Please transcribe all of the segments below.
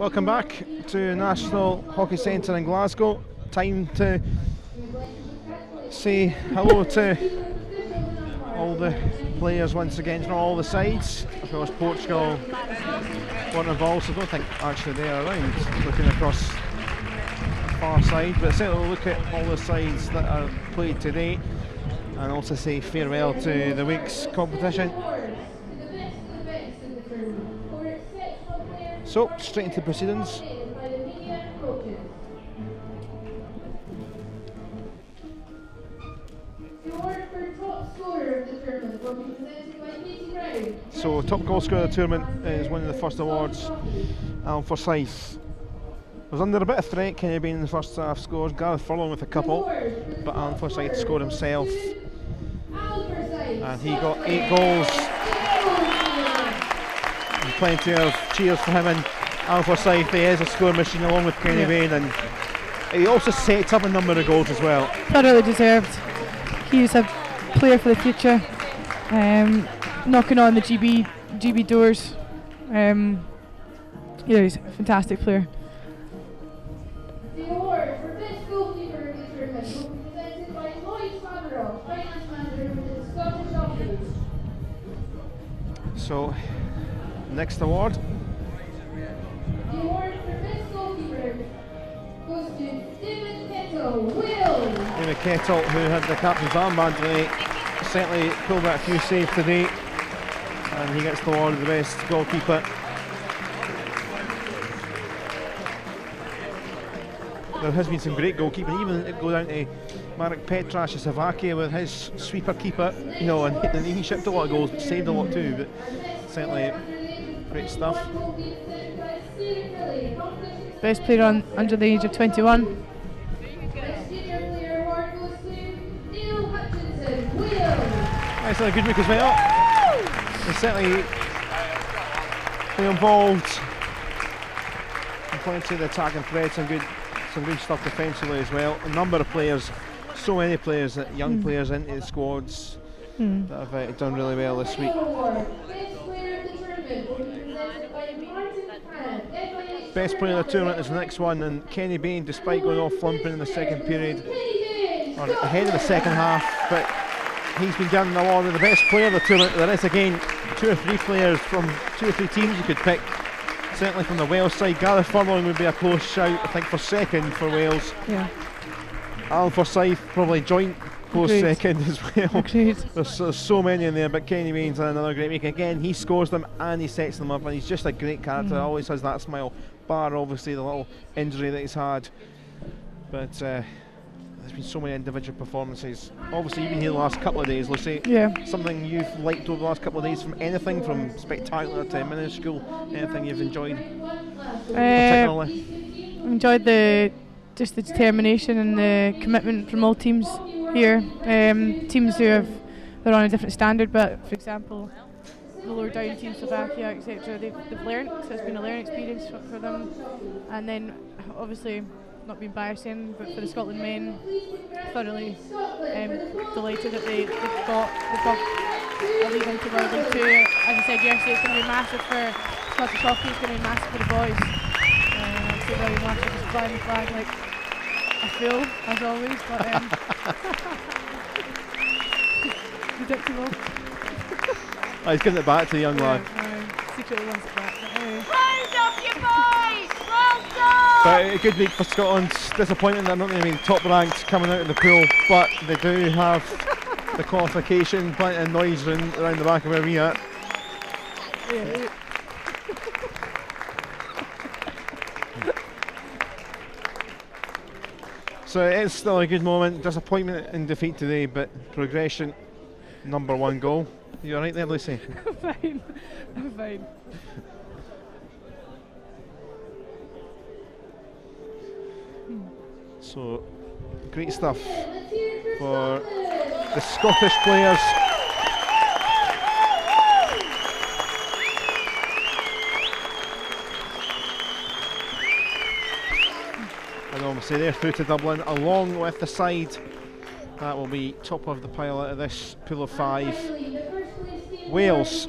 Welcome back to National Hockey Centre in Glasgow. Time to say hello to all the players once again from all the sides. Of course, Portugal weren't involved, so I don't think actually they're around. Looking across the far side, but certainly look at all the sides that are played today and also say farewell to the week's competition. So, straight into proceedings. So, top goal scorer of the tournament is winning the first awards, Alan Forsyth. Was under a bit of threat, Kenny Bain in the first half scores, Gareth Furlong with a couple, but Alan Forsyth scored himself. And he got 8 goals. And plenty of cheers for him, and Alan Forsyth, he is a score machine along with Kenny Bain, and he also set up a number of goals as well. Thoroughly deserved. He's a player for the future, knocking on the GB doors. He's a fantastic player. The award for best goalkeeper of the tournament will be presented by Lloyd Slavero, finance manager with the Scottish Hockey. So, next award. The award for best goalkeeper goes to David Kettle, Wales. David Kettle, who had the captain's armband today, certainly pulled out a few saves today, and he gets the award of the best goalkeeper. There has been some great goalkeeping, even go down to Marek Petraš of Slovakia with his sweeper keeper, and he shipped a lot of goals, saved a lot too, but certainly great stuff. Best player under the age of 21. It's a good week as well. He's certainly been involved in plenty of the attack and threat, some good stuff defensively as well. A number of players, so many players, young players into the squads that have done really well this week. Best player of the tournament is the next one, and Kenny Bain, despite going off flumping in the second period, or ahead of the second half, but he's been given the award of the best player of the tournament. There is again 2 or 3 players from 2 or 3 teams you could pick. Certainly from the Wales side, Gareth Furlong would be a close shout, I think, for second for Wales. Yeah. Alan Forsyth probably joint close second as well. Agreed. There's so many in there, but Kenny Bain's had another great week. Again, he scores them and he sets them up, and he's just a great character. Always has that smile, bar obviously the little injury that he's had. But there's been so many individual performances. Obviously, you've been here the last couple of days, Lucy. Yeah. Something you've liked over the last couple of days, from anything from spectacular to minuscule, anything you've enjoyed particularly? Enjoyed the determination and the commitment from all teams here. Teams they're on a different standard, but for example, the lower down teams, Slovakia, etc., they've learnt, so it's been a learning experience for them. And then obviously, not being biased in, but for the Scotland men, thoroughly delighted that they've got a lead into World League 2. As I said yesterday, it's going to be massive for Scottish hockey, it's going to be massive for the boys. I'm so very much just flying the flag like a fool, as always, but predictable. He's giving it back to the young lad. Secretly wants it back. Round off your boys! Well done! But a good week for Scotland. Disappointing they're not going to be top ranked coming out of the pool, but they do have the qualification, plenty of noise around the back of where we are. Yeah. So it's still a good moment. Disappointment in defeat today, but progression. Number 1 goal. You alright there, Lucy? I'm fine. So, great stuff for the Scottish players. And obviously they're through to Dublin, along with the side that will be top of the pile out of this pool of 5. Wales.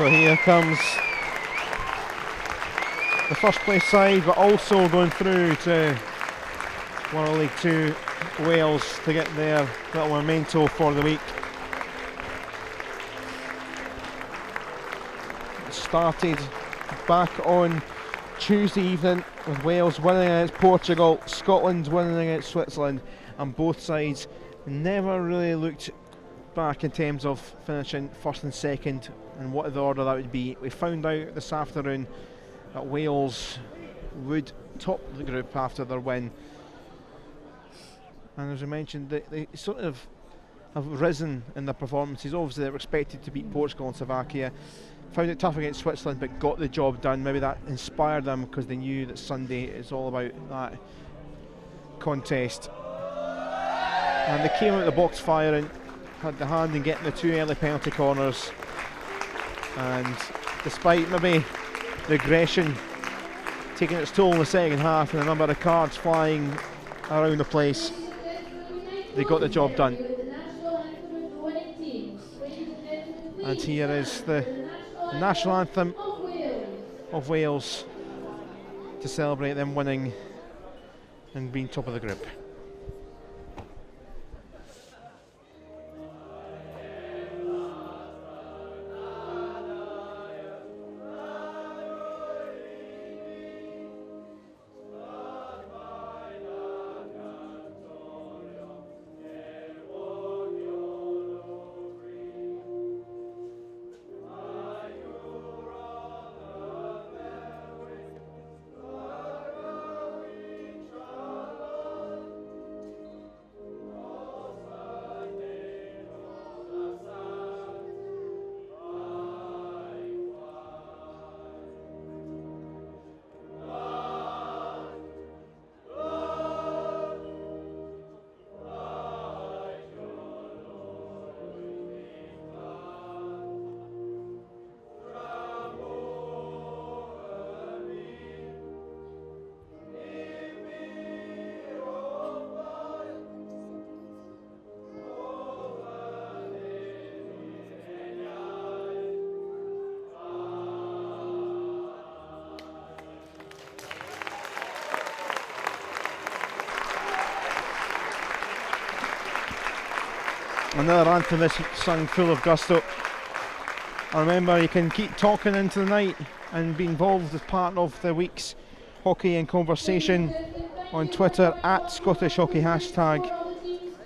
So here comes the first place side, but also going through to World League 2 Wales to get their little memento for the week. It started back on Tuesday evening with Wales winning against Portugal, Scotland winning against Switzerland, and both sides never really looked back in terms of finishing first and second and what the order that would be. We found out this afternoon that Wales would top the group after their win, and as I mentioned, they sort of have risen in their performances. Obviously they were expected to beat Portugal and Slovakia, found it tough against Switzerland but got the job done. Maybe that inspired them because they knew that Sunday is all about that contest, and they came out of the box firing, had the hand in getting the 2 early penalty corners, and despite maybe the aggression taking its toll in the second half and a number of cards flying around the place, they got the job done. And here is the national anthem of Wales to celebrate them winning and being top of the group. Another anthem that's sung full of gusto. And remember, you can keep talking into the night and be involved as part of the week's Hockey and Conversation on Twitter at Scottish Hockey hashtag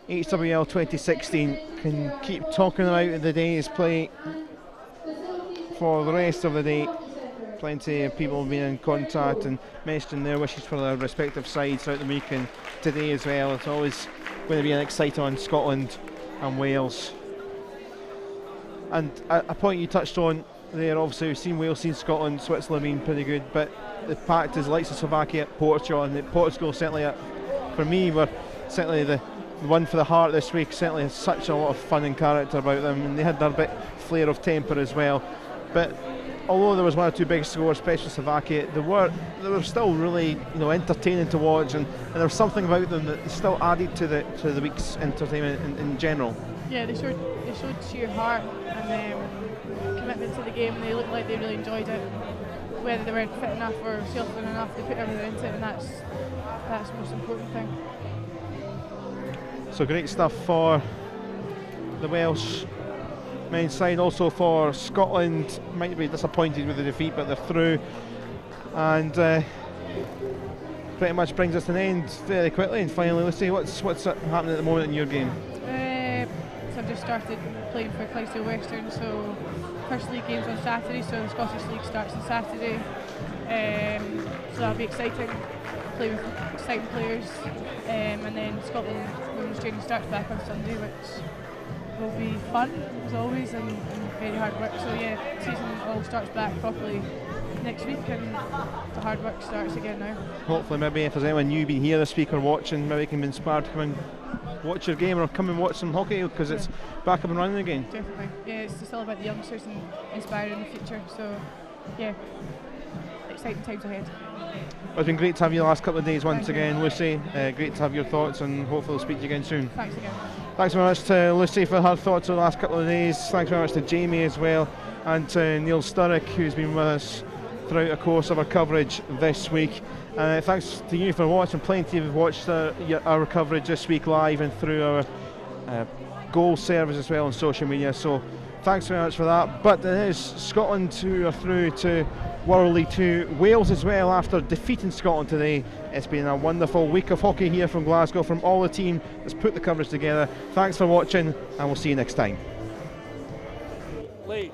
HWL 2016. Can keep talking about the day's play for the rest of the day. Plenty of people being in contact and mentioning their wishes for their respective sides throughout the week, and today as well. It's always going to be an exciting on Scotland and Wales. And a point you touched on there, obviously we've seen Wales, seen Scotland, Switzerland being pretty good, but the fact is, likes of Slovakia, Portugal, and Portugal certainly, for me, were certainly the one for the heart this week. Certainly has such a lot of fun and character about them, and they had their bit flair of temper as well. But although there was 1 or 2 big scores, especially Slovakia, they were still really entertaining to watch, and there was something about them that still added to the week's entertainment in general. Yeah, they showed sheer heart and commitment to the game, and they looked like they really enjoyed it. Whether they weren't fit enough or skillful enough, they put everything into it, and that's the most important thing. So great stuff for the Welsh men's side. Also for Scotland, might be disappointed with the defeat, but they're through, and pretty much brings us to an end very quickly. And finally, Lucy, what's happening at the moment in your game? So I've just started playing for Glasgow Western, so first league game's on Saturday, so the Scottish League starts on Saturday, so that'll be exciting, play with exciting players, and then Scotland Women's Training starts back on Sunday, which will be fun as always, and very hard work. So yeah, season all starts back properly next week, and the hard work starts again now. Hopefully, maybe if there's anyone new being here this week or watching, maybe can be inspired to come and watch your game or come and watch some hockey, because it's back up and running again. Definitely, yeah, it's just all about the youngsters and inspiring the future, so yeah, exciting times ahead. Well, it's been great to have you the last couple of days once again, Lucy. Great to have your thoughts, and hopefully we'll speak to you again soon. Thanks again. Thanks very much to Lucy for her thoughts on the last couple of days. Thanks very much to Jamie as well and to Neil Sturrock, who's been with us throughout the course of our coverage this week. Thanks to you for watching. Plenty have watched our coverage this week live and through our goal service as well on social media, so thanks very much for that. But it is Scotland who are through to World League 2. Wales as well, after defeating Scotland today. It's been a wonderful week of hockey here from Glasgow, from all the team that's put the coverage together. Thanks for watching, and we'll see you next time. Lee.